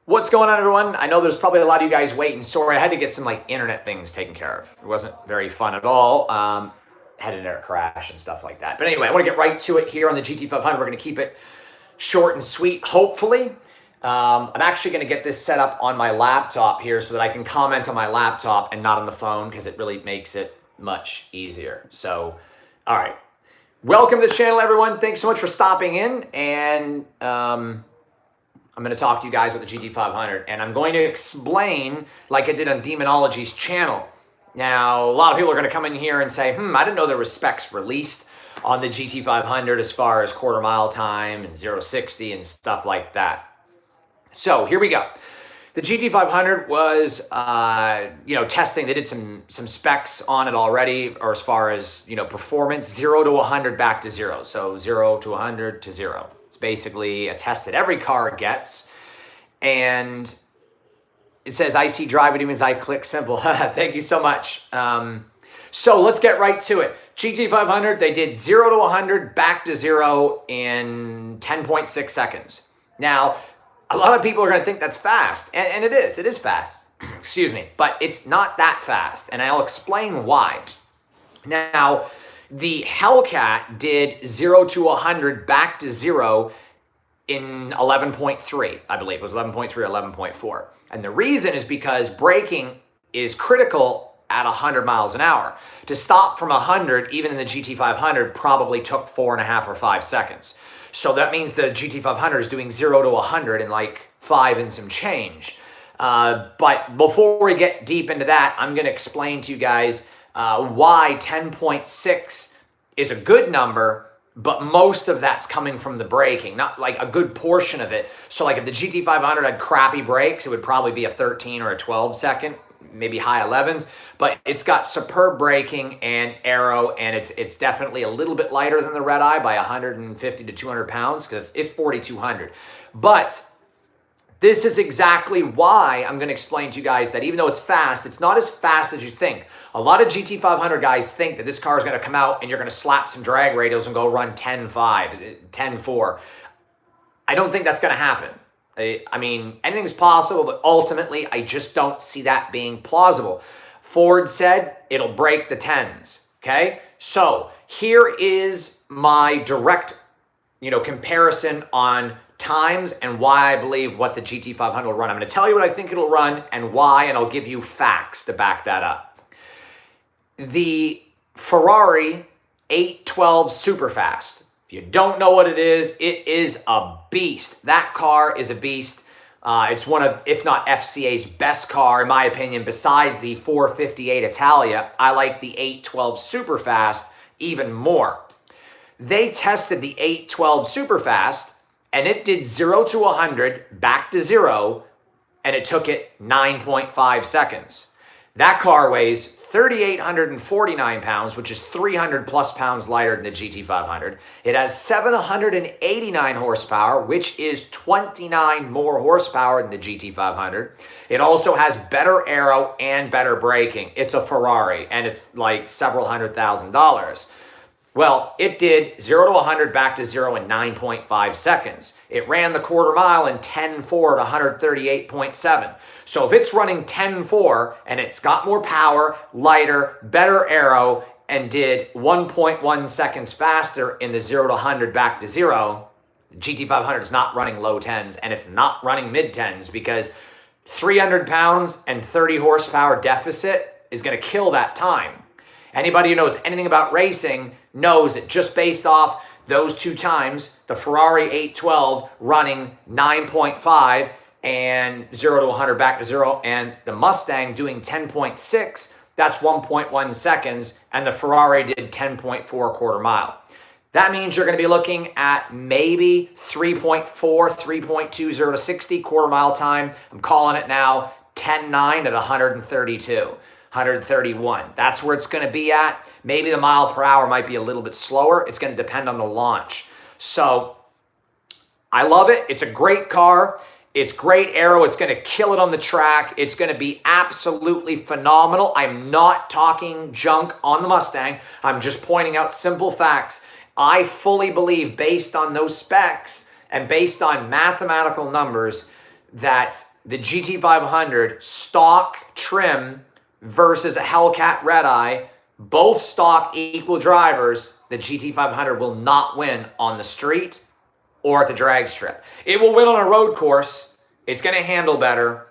What's going on, everyone? I know there's probably a lot of you guys waiting. Sorry, I had to get some internet things taken care of. It wasn't very fun at all. Had an internet crash and stuff like that. But anyway, I want to get right to it here on the GT500. We're going to keep it short and sweet, hopefully. I'm actually going to get this set up on my laptop here so that I can comment on my laptop and not on the phone because it really makes it much easier. So, all right. Welcome to the channel, everyone. Thanks so much for stopping in. And I'm going to talk to you guys about the GT500, and I'm going to explain like I did on Demonology's channel. Now, a lot of people are going to come in here and say, I didn't know there were specs released on the GT500 as far as quarter mile time and 0-60 and stuff like that. So here we go. The GT500 was, testing. They did some specs on it already, or as far as, performance, 0 to 100 back to 0. So 0 to 100 to 0. It's basically a test that every car gets. And it says, I see drive, it means I click simple. Thank you so much. So let's get right to it. GT500, they did 0 to 100 back to 0 in 10.6 seconds. Now, a lot of people are going to think that's fast, and it is fast, excuse me, but it's not that fast, and I'll explain why. Now, the Hellcat did 0 to 100 back to 0 in 11.3, I believe. It was 11.3 or 11.4. And the reason is because braking is critical at 100 miles an hour. To stop from 100, even in the GT500, probably took 4.5 or 5 seconds. So that means the GT500 is doing 0 to 100 in like 5 and some change. But before we get deep into that, I'm going to explain to you guys why 10.6 is a good number, but most of that's coming from the braking, not like a good portion of it. So like if the GT500 had crappy brakes, it would probably be a 13 or a 12 second, maybe high 11s, but it's got superb braking and aero, and it's definitely a little bit lighter than the Red Eye by 150 to 200 pounds because it's 4,200. But this is exactly why I'm going to explain to you guys that even though it's fast, it's not as fast as you think. A lot of GT500 guys think that this car is going to come out and you're going to slap some drag radials and go run 10.5, 10.4. I don't think that's going to happen. I mean, anything's possible, but ultimately, I just don't see that being plausible. Ford said it'll break the 10s, okay? So here is my direct, comparison on times and why I believe what the GT500 will run. I'm going to tell you what I think it'll run and why, and I'll give you facts to back that up. The Ferrari 812 Superfast. If you don't know what it is a beast. That car is a beast. It's one of, if not FCA's best car, in my opinion, besides the 458 Italia. I like the 812 Superfast even more. They tested the 812 Superfast, and it did 0 to 100 back to 0, and it took it 9.5 seconds. That car weighs 3,849 pounds, which is 300 plus pounds lighter than the GT500. It has 789 horsepower, which is 29 more horsepower than the GT500. It also has better aero and better braking. It's a Ferrari, and it's like several $100,000. Well, it did 0 to 100 back to 0 in 9.5 seconds. It ran the quarter mile in 10.4 to 138.7. So if it's running 10.4 and it's got more power, lighter, better aero, and did 1.1 seconds faster in the 0 to 100 back to 0, the GT500 is not running low 10s and it's not running mid 10s because 300 pounds and 30 horsepower deficit is going to kill that time. Anybody who knows anything about racing knows that just based off those two times, the Ferrari 812 running 9.5 and 0 to 100 back to 0, and the Mustang doing 10.6, that's 1.1 seconds, and the Ferrari did 10.4 quarter mile. That means you're going to be looking at maybe 3.4, 3.2, 0 to 60 quarter mile time. I'm calling it now 10.9 at 132. 131. That's where it's going to be at. Maybe the mile per hour might be a little bit slower. It's going to depend on the launch. So I love it. It's a great car. It's great aero. It's going to kill it on the track. It's going to be absolutely phenomenal. I'm not talking junk on the Mustang. I'm just pointing out simple facts. I fully believe, based on those specs and based on mathematical numbers, that the GT500 stock trim versus a Hellcat Red Eye, both stock equal drivers, the GT500 will not win on the street or at the drag strip. It will win on a road course. It's going to handle better.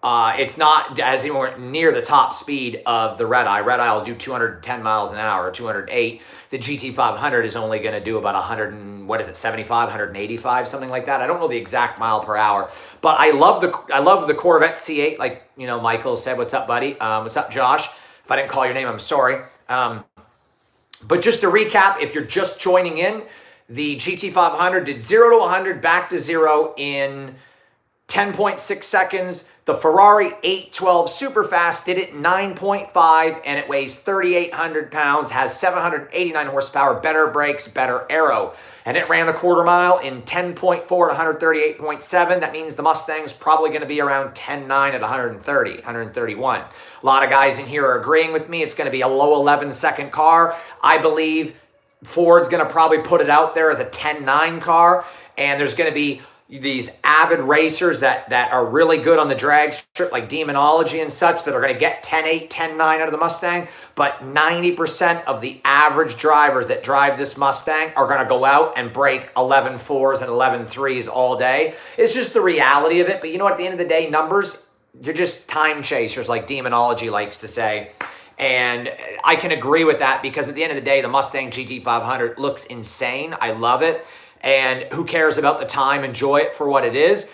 It's not as near the top speed of the Red Eye. Red Eye will do 210 miles an hour, 208. The GT500 is only going to do about 100 and, what is it, 75, 185, something like that. I don't know the exact mile per hour, but I love the Corvette C8. Like, you know, Michael said, "What's up, buddy? What's up, Josh?" If I didn't call your name, I'm sorry. But just to recap, if you're just joining in, the GT500 did 0 to 100 back to 0 in 10.6 seconds. The Ferrari 812 Superfast did it in 9.5, and it weighs 3,800 pounds, has 789 horsepower, better brakes, better aero. And it ran the quarter mile in 10.4 to 138.7. That means the Mustang's probably going to be around 10.9 at 130, 131. A lot of guys in here are agreeing with me. It's going to be a low 11-second car. I believe Ford's going to probably put it out there as a 10.9 car, and there's going to be these avid racers that are really good on the drag strip, like Demonology and such, that are going to get 10.8, 10.9 out of the Mustang. But 90% of the average drivers that drive this Mustang are going to go out and break 11.4s and 11.3s all day. It's just the reality of it. But you know what? At the end of the day, numbers, they're just time chasers, like Demonology likes to say. And I can agree with that, because at the end of the day, the Mustang GT500 looks insane. I love it. And who cares about the time? Enjoy it for what it is.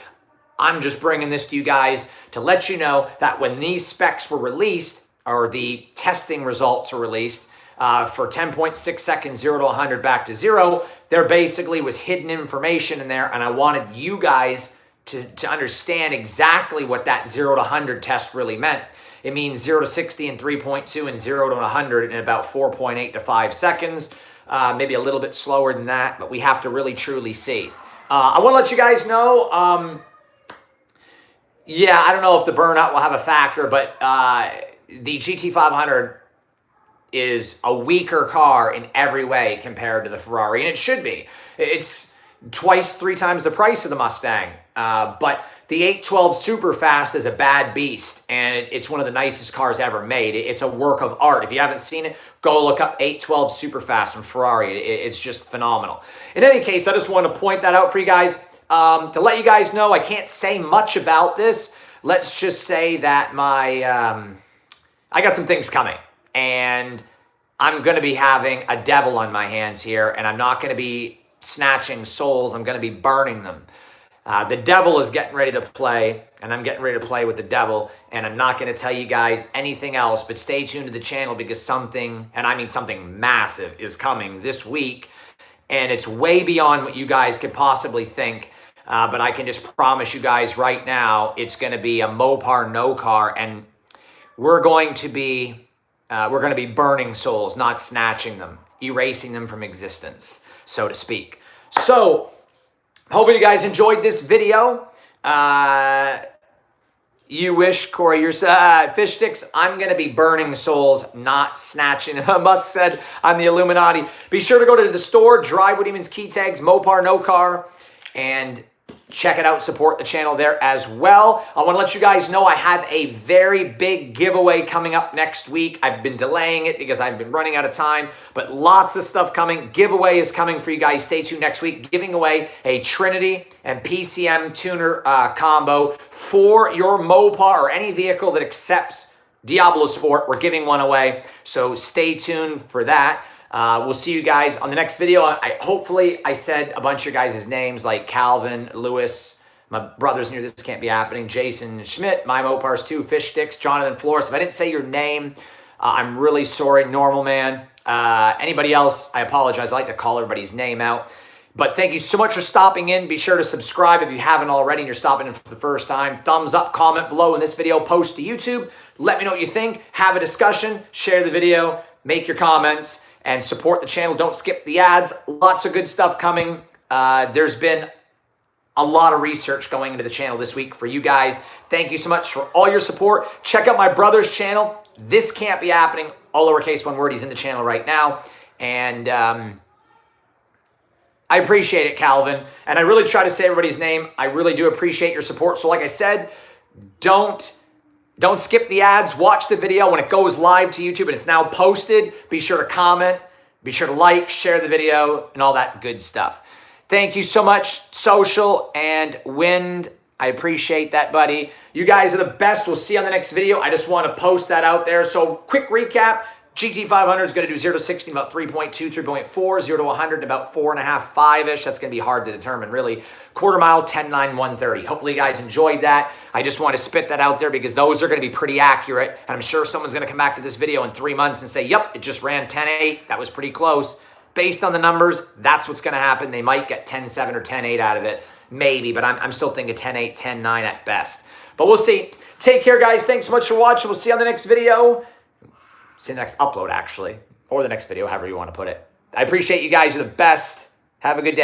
I'm just bringing this to you guys to let you know that when these specs were released, or the testing results were released, for 10.6 seconds, 0 to 100 back to 0, there basically was hidden information in there, and I wanted you guys to understand exactly what that 0 to 100 test really meant. It means 0 to 60 in 3.2 and 0 to 100 in about 4.8 to 5 seconds. Maybe a little bit slower than that, but we have to really truly see. I want to let you guys know, yeah, I don't know if the burnout will have a factor, but the GT500 is a weaker car in every way compared to the Ferrari, and it should be. It's twice, 3 times the price of the Mustang. But the 812 Superfast is a bad beast, and it's one of the nicest cars ever made. It's a work of art. If you haven't seen it, go look up 812 Superfast from Ferrari. It's just phenomenal. In any case, I just want to point that out for you guys. To let you guys know, I can't say much about this. Let's just say that I got some things coming, and I'm going to be having a devil on my hands here, and I'm not going to be snatching souls. I'm going to be burning them. The devil is getting ready to play, and I'm getting ready to play with the devil, and I'm not going to tell you guys anything else, but stay tuned to the channel, because something, and I mean something massive, is coming this week, and it's way beyond what you guys could possibly think, but I can just promise you guys right now, it's going to be a Mopar no car, and we're going to be burning souls, not snatching them, erasing them from existence, so to speak. So, hoping you guys enjoyed this video. You wish, Corey, your fish sticks. I'm going to be burning souls, not snatching them. Musk said, I'm the Illuminati. Be sure to go to the store, Drive with Demons key tags, Mopar no car, and check it out. Support the channel there as well. I want to let you guys know I have a very big giveaway coming up next week. I've been delaying it because I've been running out of time, but lots of stuff coming. Giveaway is coming for you guys. Stay tuned next week. Giving away a Trinity and PCM tuner combo for your Mopar or any vehicle that accepts Diablo Sport. We're giving one away, so stay tuned for that. We'll see you guys on the next video. Hopefully I said a bunch of your guys' names, like Calvin, Lewis, my brothers knew this can't be happening, Jason Schmidt, My Mopars 2, Fish Sticks, Jonathan Flores. If I didn't say your name, I'm really sorry, Normal Man. Anybody else, I apologize. I like to call everybody's name out. But thank you so much for stopping in. Be sure to subscribe if you haven't already and you're stopping in for the first time. Thumbs up, comment below in this video, post to YouTube. Let me know what you think. Have a discussion, share the video, make your comments, and support the channel. Don't skip the ads. Lots of good stuff coming. There's been a lot of research going into the channel this week for you guys. Thank you so much for all your support. Check out my brother's channel. This can't be happening. All lowercase, one word. He's in the channel right now. And I appreciate it, Calvin. And I really try to say everybody's name. I really do appreciate your support. So like I said, Don't skip the ads. Watch the video when it goes live to YouTube and it's now posted. Be sure to comment. Be sure to like, share the video, and all that good stuff. Thank you so much, Social and Wind. I appreciate that, buddy. You guys are the best. We'll see you on the next video. I just want to post that out there. So quick recap. GT500 is going to do 0 to 60 in about 3.2, 3.4, 0 to 100 in about 4.5, 5-ish. That's going to be hard to determine, really. Quarter mile, 10, 9, 130. Hopefully you guys enjoyed that. I just want to spit that out there because those are going to be pretty accurate. And I'm sure someone's going to come back to this video in 3 months and say, yep, it just ran 10.8. That was pretty close. Based on the numbers, that's what's going to happen. They might get 10.7 or 10.8 out of it. Maybe, but I'm still thinking 10.8, 10.9 at best. But we'll see. Take care, guys. Thanks so much for watching. We'll see you on the next video. See you in the next upload, actually. Or the next video, however you want to put it. I appreciate you guys. You're the best. Have a good day.